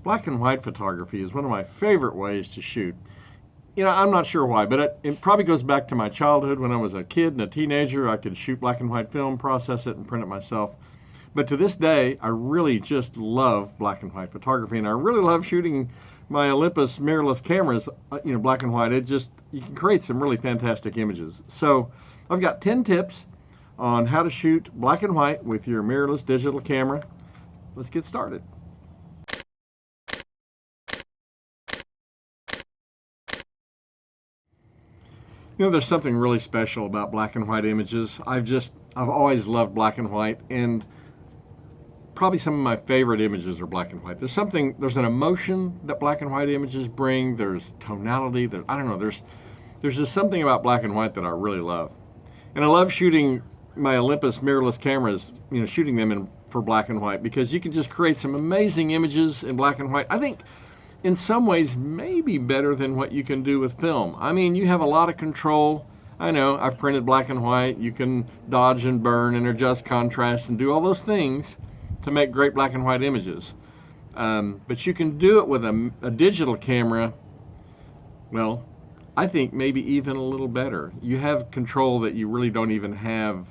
Black and white photography is one of my favorite ways to shoot. You know, I'm not sure why, but it probably goes back to my childhood when I was a kid and a teenager. I could shoot black and white film, process it, and print it myself. But to this day, I really just love black and white photography, and I really love shooting my Olympus mirrorless cameras, black and white. You can create some really fantastic images. So I've got 10 tips on how to shoot black and white with your mirrorless digital camera. Let's get started. You know, there's something really special about black and white images. I've always loved black and white, and probably some of my favorite images are black and white. There's an emotion that black and white images bring. There's tonality. There's just something about black and white that I really love. And I love shooting my Olympus mirrorless cameras, shooting them for black and white, because you can just create some amazing images in black and white. I think in some ways maybe better than what you can do with film. I mean, you have a lot of control. I know, I've printed black and white. You can dodge and burn and adjust contrast and do all those things to make great black and white images. But you can do it with a digital camera, well, I think maybe even a little better. You have control that you really don't even have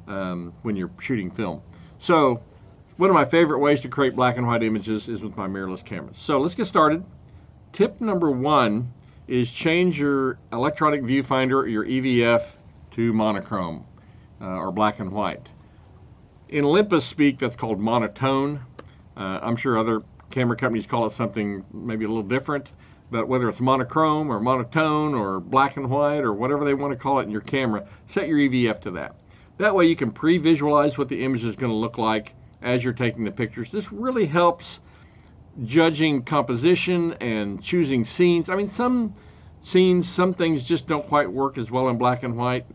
when you're shooting film. So one of my favorite ways to create black and white images is with my mirrorless cameras. So let's get started. Tip number 1 is change your electronic viewfinder, your EVF, to monochrome or black and white. In Olympus speak, that's called monotone. I'm sure other camera companies call it something maybe a little different, but whether it's monochrome or monotone or black and white or whatever they want to call it in your camera, set your EVF to that. That way you can pre-visualize what the image is going to look like as you're taking the pictures. This really helps judging composition and choosing scenes. I mean, some scenes, some things just don't quite work as well in black and white.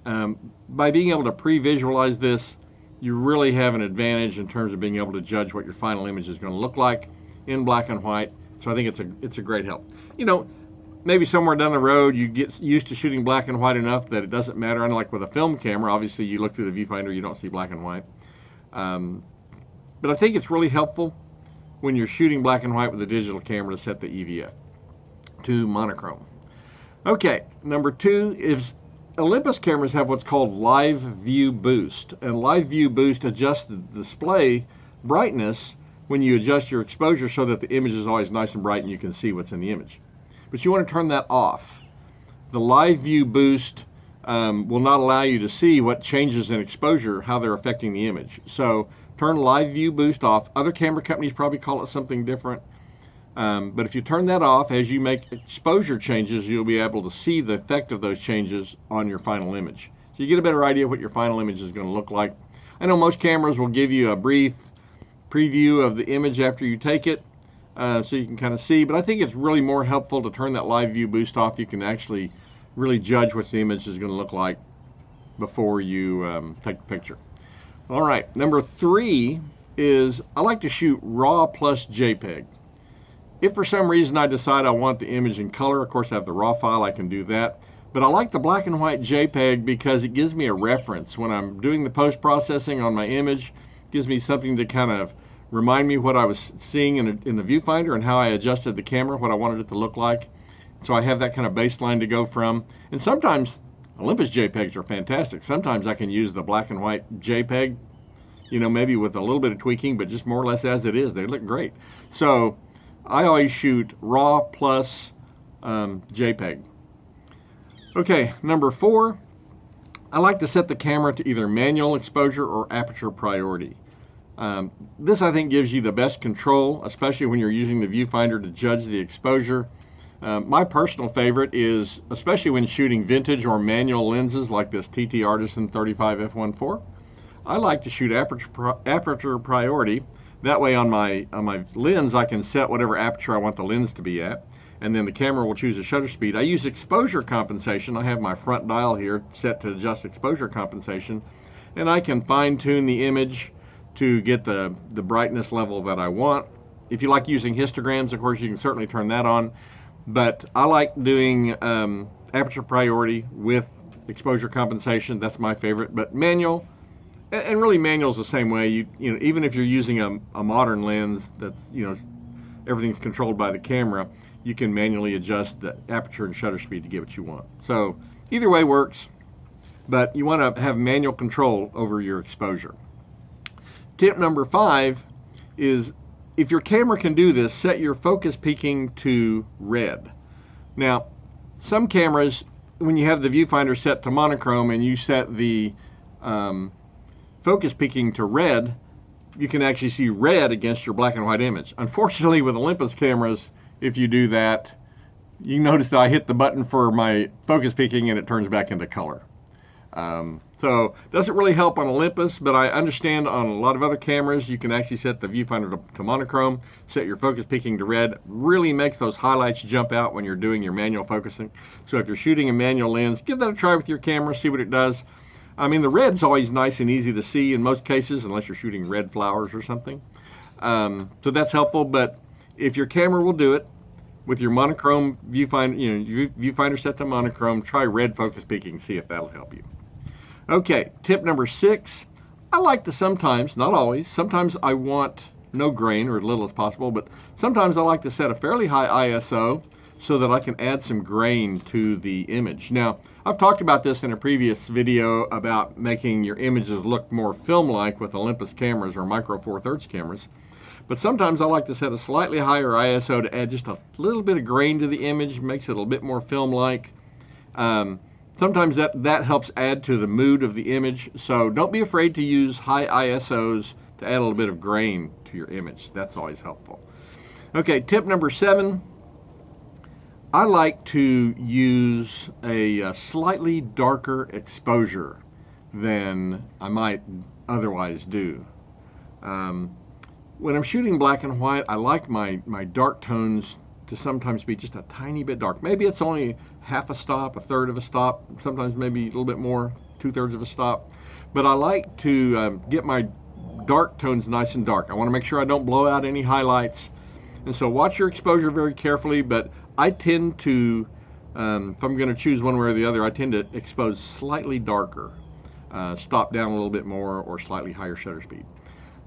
By being able to pre-visualize this, you really have an advantage in terms of being able to judge what your final image is going to look like in black and white. So I think it's a great help. Maybe somewhere down the road you get used to shooting black and white enough that it doesn't matter. Unlike with a film camera, obviously you look through the viewfinder, you don't see black and white. But I think it's really helpful when you're shooting black and white with a digital camera to set the EVF to monochrome. Okay, number 2 is Olympus cameras have what's called Live View Boost. And Live View Boost adjusts the display brightness when you adjust your exposure so that the image is always nice and bright and you can see what's in the image. But you want to turn that off. The Live View Boost will not allow you to see what changes in exposure, how they're affecting the image. So turn Live View Boost off. Other camera companies probably call it something different. But if you turn that off, as you make exposure changes, you'll be able to see the effect of those changes on your final image. So you get a better idea of what your final image is going to look like. I know most cameras will give you a brief preview of the image after you take it, so you can kind of see, but I think it's really more helpful to turn that Live View Boost off. You can actually really judge what the image is going to look like before you take the picture. All right, number 3 is I like to shoot RAW plus JPEG. If for some reason I decide I want the image in color, of course I have the RAW file, I can do that. But I like the black and white JPEG because it gives me a reference. When I'm doing the post-processing on my image, it gives me something to kind of remind me what I was seeing in the viewfinder and how I adjusted the camera, what I wanted it to look like. So I have that kind of baseline to go from. And sometimes Olympus JPEGs are fantastic. Sometimes I can use the black and white JPEG, maybe with a little bit of tweaking, but just more or less as it is. They look great. So I always shoot RAW plus JPEG. Okay, number 4, I like to set the camera to either manual exposure or aperture priority. This, I think, gives you the best control, especially when you're using the viewfinder to judge the exposure. My personal favorite is, especially when shooting vintage or manual lenses like this TT Artisan 35 f1.4, I like to shoot aperture priority. That way on my lens I can set whatever aperture I want the lens to be at, and then the camera will choose a shutter speed. I use exposure compensation. I have my front dial here set to adjust exposure compensation, and I can fine-tune the image to get the brightness level that I want. If you like using histograms, of course, you can certainly turn that on. But I like doing aperture priority with exposure compensation. That's my favorite. But manual, and really manual is the same way. You know, even if you're using a modern lens that's everything's controlled by the camera, you can manually adjust the aperture and shutter speed to get what you want. So either way works, but you want to have manual control over your exposure. Tip number 5 is, if your camera can do this, set your focus peaking to red. Now, some cameras, when you have the viewfinder set to monochrome and you set the focus peaking to red, you can actually see red against your black and white image. Unfortunately, with Olympus cameras, if you do that, you notice that I hit the button for my focus peaking and it turns back into color. So it doesn't really help on Olympus, but I understand on a lot of other cameras you can actually set the viewfinder to monochrome, set your focus peaking to red. Really makes those highlights jump out when you're doing your manual focusing. So if you're shooting a manual lens, give that a try with your camera, see what it does. I mean, the red's always nice and easy to see in most cases, unless you're shooting red flowers or something. So that's helpful, but if your camera will do it, with your monochrome viewfinder, your viewfinder set to monochrome, try red focus peaking, see if that'll help you. Okay, tip number 6. I like to sometimes, not always, sometimes I want no grain or as little as possible, but sometimes I like to set a fairly high ISO so that I can add some grain to the image. Now, I've talked about this in a previous video about making your images look more film-like with Olympus cameras or Micro Four Thirds cameras. But sometimes I like to set a slightly higher ISO to add just a little bit of grain to the image, makes it a little bit more film-like. Sometimes that helps add to the mood of the image. So don't be afraid to use high ISOs to add a little bit of grain to your image. That's always helpful. Okay, tip number 7. I like to use a slightly darker exposure than I might otherwise do. When I'm shooting black and white, I like my dark tones to sometimes be just a tiny bit dark. Maybe it's only half a stop, a third of a stop, sometimes maybe a little bit more, 2/3 of a stop. But I like to get my dark tones nice and dark. I want to make sure I don't blow out any highlights. And so watch your exposure very carefully, but I tend to, if I'm going to choose one way or the other, I tend to expose slightly darker, stop down a little bit more, or slightly higher shutter speed.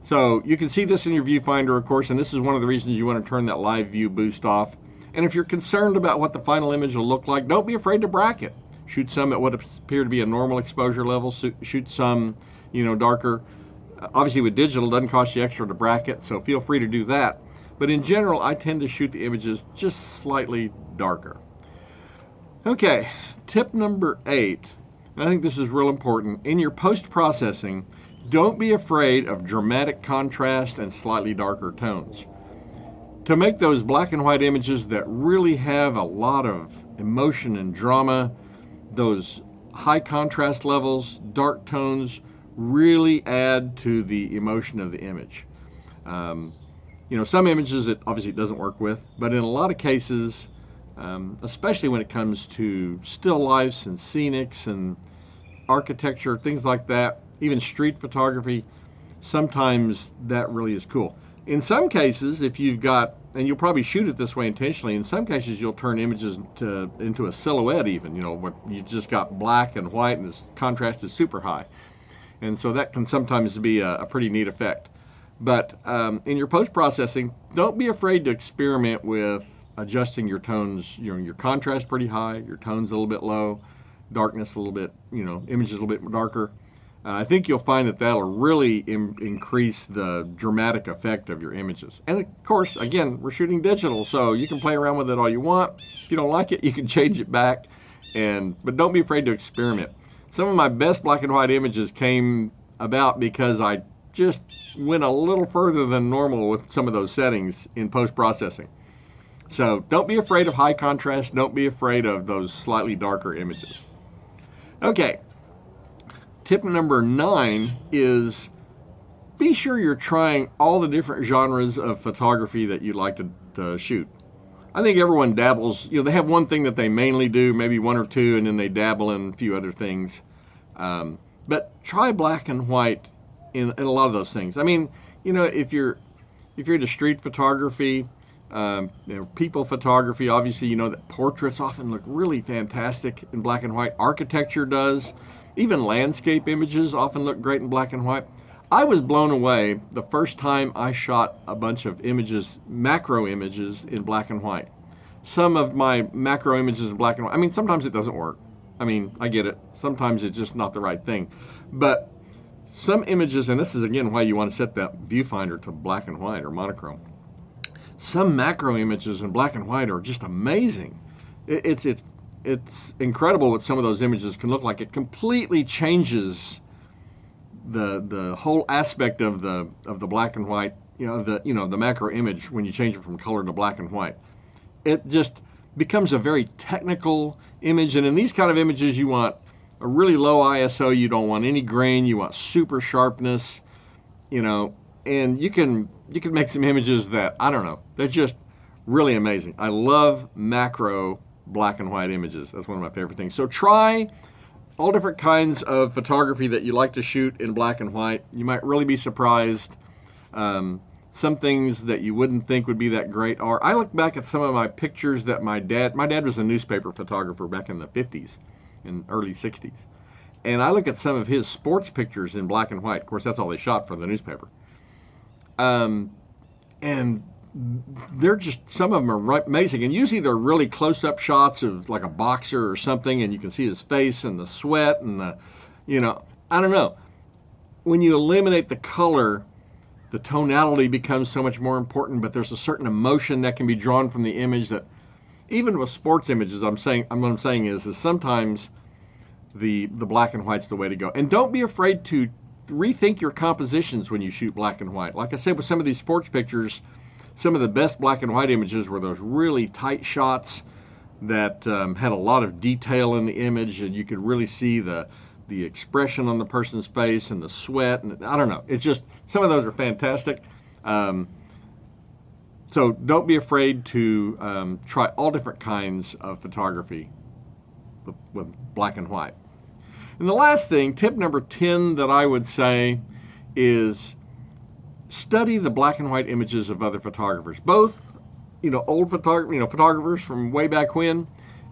So you can see this in your viewfinder, of course, and this is one of the reasons you want to turn that live view boost off. And if you're concerned about what the final image will look like, don't be afraid to bracket. Shoot some at what appear to be a normal exposure level, shoot some, darker. Obviously with digital, it doesn't cost you extra to bracket, so feel free to do that. But in general, I tend to shoot the images just slightly darker. Okay, tip number 8, and I think this is real important. In your post-processing, don't be afraid of dramatic contrast and slightly darker tones. To make those black and white images that really have a lot of emotion and drama, those high contrast levels, dark tones, really add to the emotion of the image. Some images it obviously doesn't work with, but in a lot of cases, especially when it comes to still lifes and scenics and architecture, things like that, even street photography, sometimes that really is cool. In some cases, if you've got, and you'll probably shoot it this way intentionally, in some cases you'll turn images into a silhouette even, where you just got black and white and the contrast is super high. And so that can sometimes be a pretty neat effect. But in your post-processing, don't be afraid to experiment with adjusting your tones, your contrast pretty high, your tones a little bit low, darkness a little bit, images a little bit darker. I think you'll find that that'll really increase the dramatic effect of your images. And of course, again, we're shooting digital, so you can play around with it all you want. If you don't like it, you can change it back. But don't be afraid to experiment. Some of my best black and white images came about because I just went a little further than normal with some of those settings in post-processing. So don't be afraid of high contrast. Don't be afraid of those slightly darker images. Okay. Tip number 9 is be sure you're trying all the different genres of photography that you'd like to shoot. I think everyone dabbles, they have one thing that they mainly do, maybe one or two, and then they dabble in a few other things. But try black and white in a lot of those things. I mean, if you're into street photography, people photography, obviously that portraits often look really fantastic in black and white. Architecture does. Even landscape images often look great in black and white. I was blown away the first time I shot a bunch of images, macro images in black and white. Some of my macro images in black and white, I mean, sometimes it doesn't work. I mean, I get it. Sometimes it's just not the right thing. But some images, and this is again why you want to set that viewfinder to black and white or monochrome. Some macro images in black and white are just amazing. It's incredible what some of those images can look like. It completely changes the whole aspect of the black and white, the macro image when you change it from color to black and white. It just becomes a very technical image, and in these kind of images you want a really low ISO, you don't want any grain, you want super sharpness, and you can make some images that, I don't know, they're just really amazing. I love macro black and white images. That's one of my favorite things. So try all different kinds of photography that you like to shoot in black and white. You might really be surprised. Some things that you wouldn't think would be that great are, I look back at some of my pictures that my dad was a newspaper photographer back in the 50s and early 60s. And I look at some of his sports pictures in black and white. Of course, that's all they shot for the newspaper. And they're just, some of them are amazing. And usually they're really close-up shots of like a boxer or something, and you can see his face and the sweat and I don't know. When you eliminate the color, the tonality becomes so much more important, but there's a certain emotion that can be drawn from the image that, even with sports images, what I'm saying is sometimes the black and white's the way to go. And don't be afraid to rethink your compositions when you shoot black and white. Like I said, with some of these sports pictures, some of the best black and white images were those really tight shots that had a lot of detail in the image, and you could really see the expression on the person's face and the sweat, and I don't know. It's just, some of those are fantastic. So don't be afraid to try all different kinds of photography with black and white. And the last thing, tip number 10 that I would say is study the black and white images of other photographers, both old photographers from way back when,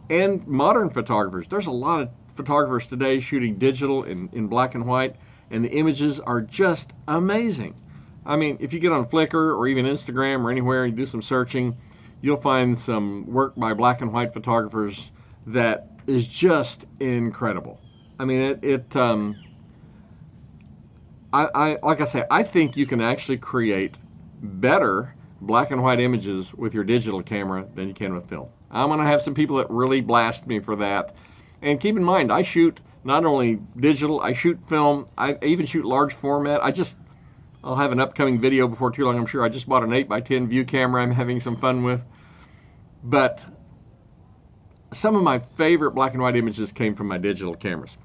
and modern photographers. There's a lot of photographers today shooting digital in black and white, and the images are just amazing. I mean, if you get on Flickr or even Instagram or anywhere and you do some searching, you'll find some work by black and white photographers that is just incredible. I mean, like I say, I think you can actually create better black and white images with your digital camera than you can with film. I'm going to have some people that really blast me for that. And keep in mind, I shoot not only digital, I shoot film, I even shoot large format. I'll have an upcoming video before too long, I'm sure. I just bought an 8x10 view camera I'm having some fun with. But some of my favorite black and white images came from my digital cameras.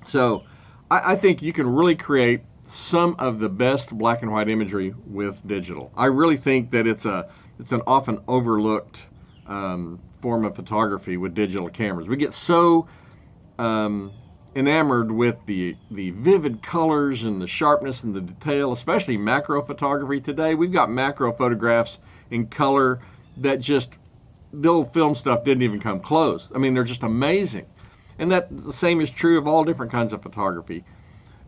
So I think you can really create some of the best black and white imagery with digital. I really think that it's an often overlooked form of photography with digital cameras. We get so enamored with the vivid colors and the sharpness and the detail, especially macro photography. Today we've got macro photographs in color that just, the old film stuff didn't even come close. I mean, they're just amazing. And that the same is true of all different kinds of photography.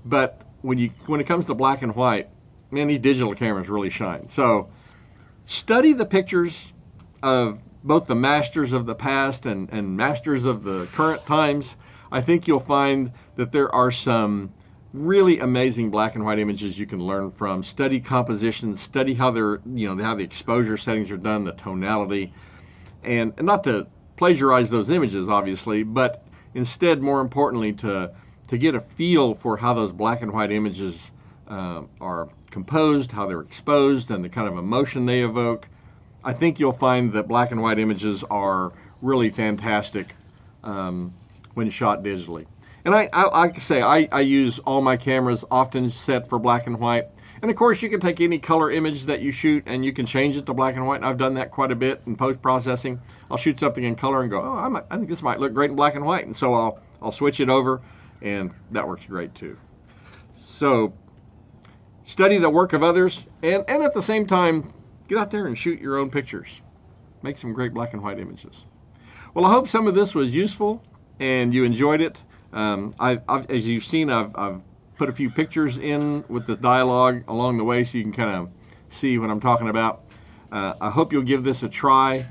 But when it comes to black and white, man, these digital cameras really shine. So study the pictures of both the masters of the past and masters of the current times. I think you'll find that there are some really amazing black and white images you can learn from. Study composition, study how how the exposure settings are done, the tonality, and not to plagiarize those images, obviously, but instead, more importantly, to get a feel for how those black and white images are composed, how they're exposed, and the kind of emotion they evoke. I think you'll find that black and white images are really fantastic when shot digitally. And I use all my cameras often set for black and white. And of course, you can take any color image that you shoot and you can change it to black and white. And I've done that quite a bit in post-processing. I'll shoot something in color and go, oh, I think this might look great in black and white. And so I'll switch it over, and that works great too. So study the work of others, and at the same time, get out there and shoot your own pictures. Make some great black and white images. Well, I hope some of this was useful and you enjoyed it. As you've seen, I've put a few pictures in with the dialogue along the way so you can kind of see what I'm talking about. I hope you'll give this a try.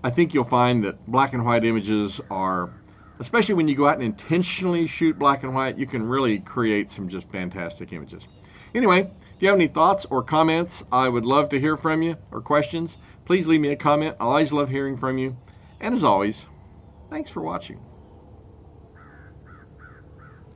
I think you'll find that black and white images are, especially when you go out and intentionally shoot black and white, you can really create some just fantastic images. Anyway, if you have any thoughts or comments, I would love to hear from you, or questions. Please leave me a comment. I always love hearing from you. And as always, thanks for watching.